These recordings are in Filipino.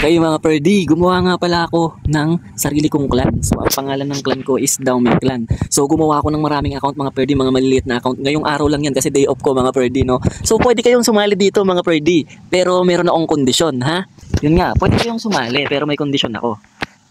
Okay mga Perdi, gumawa nga pala ako ng sarili kong clan. So ang pangalan ng clan ko is Dauming Clan. So gumawa ako ng maraming account mga Perdi, mga maliliit na account. Ngayong araw lang yan kasi day off ko mga Perdi, no? So pwede kayong sumali dito mga Perdi, pero meron akong kondisyon, ha? Yun nga, pwede kayong sumali pero may kondisyon ako.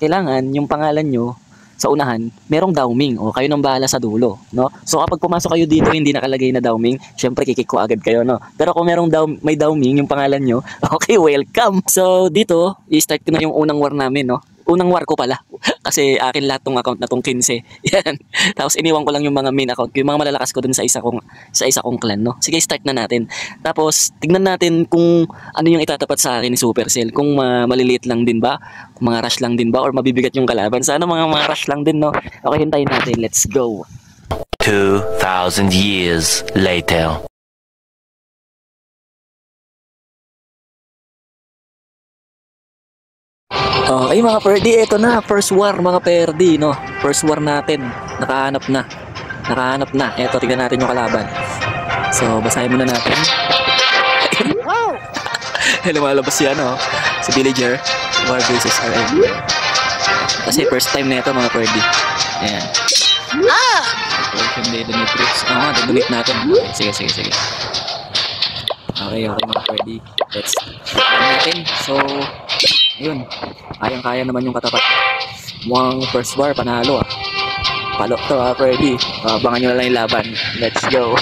Kailangan yung pangalan nyo sa unahan, merong Dauming o kayo nang bahala sa dulo, no? So kapag pumasok kayo dito hindi nakalagay na Dauming, syempre kikik ko agad kayo, no? Pero kung may Dauming yung pangalan nyo, okay, welcome. So dito, i-start ko na yung unang war namin, no? Unang war ko pala. Kasi akin lahat tong account na tong 15. Yan. Tapos iniwan ko lang yung mga main account, yung mga malalakas ko dun sa isa kong clan, no? Sige, start na natin. Tapos tignan natin kung ano yung itatapat sa akin ni Supercell. Kung maliliit lang din ba, kung mga rush lang din ba, or mabibigat yung kalaban. Sana mga rush lang din, no? Okay, hintayin natin. Let's go. 2,000 years later. Ay mga Perdi, eto na, first war mga Perdi, no? First war natin, nakahanap na, eto, tignan natin yung kalaban. So, basahin muna natin. Wow! Lumalabas yan, no? Si Villager, War vs RM. Kasi first time na ito mga Perdi. Ayan. Welcome day, Demetrius. Donate natin. Okay, sige. Okay mga Perdi. Let's natin. So, ayun, kayang-kaya naman yung katapat. Mukhang first war, panalo Palo to Freddy. Abangan nyo na lang yung laban. Let's go.